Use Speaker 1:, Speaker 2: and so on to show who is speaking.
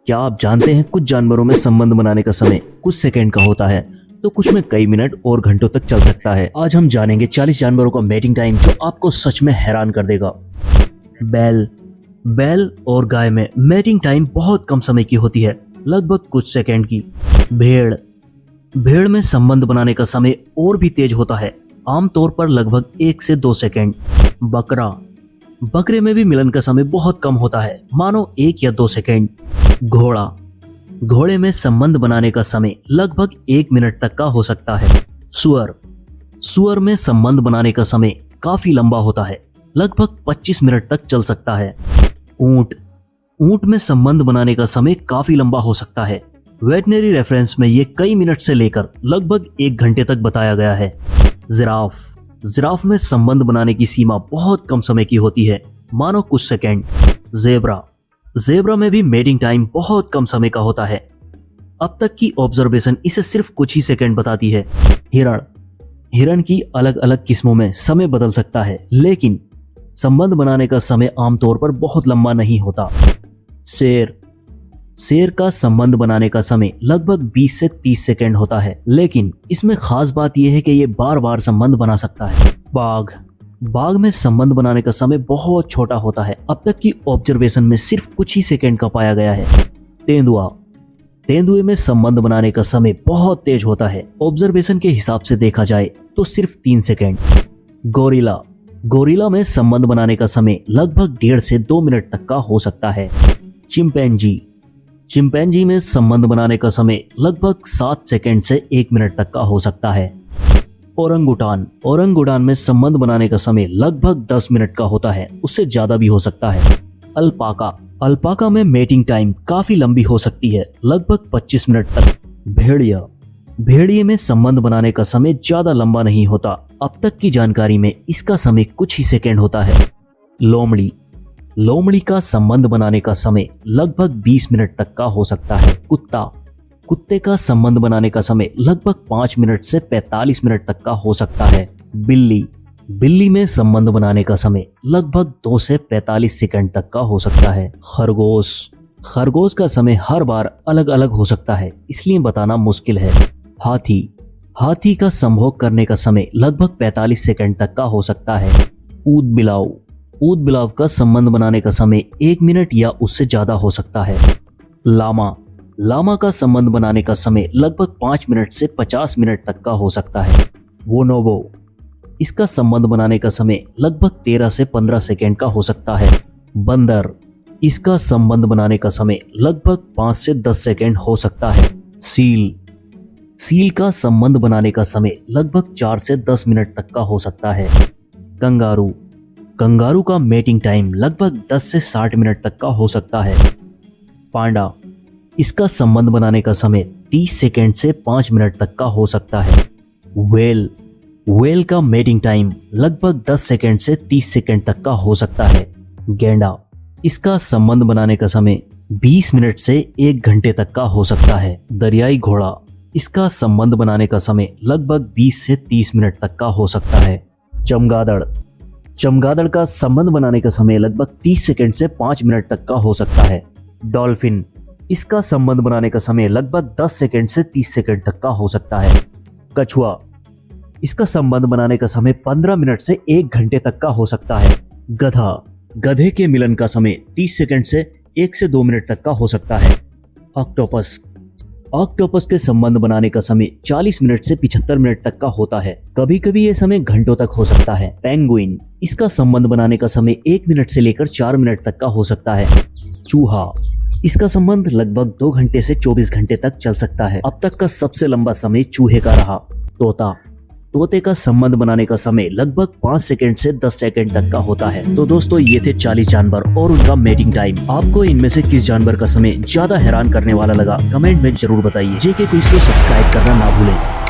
Speaker 1: क्या आप जानते हैं कुछ जानवरों में संबंध बनाने का समय कुछ सेकंड का होता है तो कुछ में कई मिनट और घंटों तक चल सकता है। आज हम जानेंगे 40 जानवरों का मेटिंग टाइम जो आपको सच में हैरान कर देगा। बैल और गाय में मेटिंग टाइम बहुत कम समय की होती है, लगभग कुछ सेकंड की। भेड़ में संबंध बनाने का समय और भी तेज होता है, आमतौर पर लगभग 1 से 2 सेकंड। बकरे में भी मिलन का समय बहुत कम होता है, मानो 1 या 2 सेकंड। घोड़े में संबंध बनाने का समय लगभग 1 मिनट तक का हो सकता है। सुअर में संबंध बनाने का समय काफी लंबा होता है, लगभग 25 मिनट तक चल सकता है। ऊंट में संबंध बनाने का समय काफी लंबा हो सकता है। वेटनरी रेफरेंस में ये कई मिनट से लेकर लगभग 1 घंटे तक बताया गया है। जिराफ में संबंध बनाने की सीमा बहुत कम समय की होती है, मानो कुछ सेकंड। ज़ेब्रा में भी मेटिंग टाइम बहुत कम समय का होता है। अब तक की ऑब्जर्वेशन इसे सिर्फ कुछ ही सेकंड बताती है। हिरण की अलग अलग किस्मों में समय बदल सकता है, लेकिन संबंध बनाने का समय आमतौर पर बहुत लंबा नहीं होता। शेर का संबंध बनाने का समय लगभग 20 से 30 सेकंड होता है, लेकिन इसमें खास बात यह है कि यह बार बार संबंध बना सकता है। बाघ में संबंध बनाने का समय बहुत छोटा होता है, अब तक की ऑब्जर्वेशन में सिर्फ कुछ ही सेकंड का पाया गया है। तेंदुए में संबंध बनाने का समय बहुत तेज होता है, ऑब्जर्वेशन के हिसाब से देखा जाए तो सिर्फ 3 सेकंड। गोरिल्ला में संबंध बनाने का समय लगभग 1.5 से 2 मिनट तक का हो सकता है। चिंपैंजी में संबंध बनाने का समय लगभग 7 सेकंड से 1 मिनट तक का हो सकता है। ओरंगुटान में संबंध बनाने का समय लगभग 10 मिनट का होता है, उससे ज्यादा भी हो सकता है। अल्पाका में मेटिंग टाइम काफी लंबी हो सकती है, लगभग 25 मिनट तक। भेड़िए में संबंध बनाने का समय ज्यादा लंबा नहीं होता, अब तक की जानकारी में इसका समय कुछ ही सेकंड होता है। लोमड़ी का संबंध बनाने का समय लगभग 20 मिनट तक का हो सकता है। कुत्ते का संबंध बनाने का समय लगभग 5 मिनट से 45 मिनट तक का हो सकता है। बिल्ली में संबंध बनाने का समय लगभग 2 से 45 सेकंड तक का हो सकता है। खरगोश का समय हर बार अलग अलग हो सकता है, इसलिए बताना मुश्किल है। हाथी का संभोग करने का समय लगभग 45 सेकंड तक का हो सकता है। ऊद बिलाव का संबंध बनाने का समय 1 मिनट या उससे ज्यादा हो सकता है। लामा का संबंध बनाने का समय लगभग 5 मिनट से 50 मिनट तक का हो सकता है। बोनोबो, इसका संबंध बनाने का समय लगभग 13 से 15 सेकंड का हो सकता है। बंदर, इसका संबंध बनाने का समय लगभग 5 से 10 सेकंड हो सकता है। सील का संबंध बनाने का समय लगभग 4 से 10 मिनट तक का हो सकता है। कंगारू का मेटिंग टाइम लगभग 10 से 60 मिनट तक का हो सकता है। पांडा, इसका संबंध बनाने का समय 30 सेकंड से 5 मिनट तक का हो सकता है। व्हेल का मेटिंग टाइम लगभग 10 सेकंड से 30 सेकंड तक का हो सकता है। गैंडा, इसका संबंध बनाने का समय 20 मिनट से 1 घंटे तक का हो सकता है। दरियाई घोड़ा, इसका संबंध बनाने का समय लगभग 20 से 30 मिनट तक का हो सकता है। चमगादड़ का संबंध बनाने का समय लगभग 30 सेकंड से 5 मिनट तक का हो सकता है। डॉल्फिन, इसका संबंध बनाने का समय लगभग 10 सेकंड से 30 सेकंड तक का हो सकता है। कछुआ, इसका संबंध बनाने का समय 15 मिनट से 1 घंटे तक का हो सकता है। गधे के मिलन का समय 30 सेकंड से 1 से 2 मिनट तक का हो सकता है। ऑक्टोपस के संबंध बनाने का समय 40 मिनट से 75 मिनट तक का होता है, कभी कभी यह समय घंटों तक हो सकता है। पेंगुइन, इसका संबंध बनाने का समय 1 मिनट से लेकर 4 मिनट तक का हो सकता है। चूहा, इसका संबंध लगभग 2 घंटे से 24 घंटे तक चल सकता है। अब तक का सबसे लंबा समय चूहे का रहा। तोते का संबंध बनाने का समय लगभग 5 सेकंड से 10 सेकंड तक का होता है। तो दोस्तों, ये थे 40 जानवर और उनका मेटिंग टाइम। आपको इनमें से किस जानवर का समय ज्यादा हैरान करने वाला लगा, कमेंट में जरूर बताइए। जेके क्विज को सब्सक्राइब करना ना भूलें।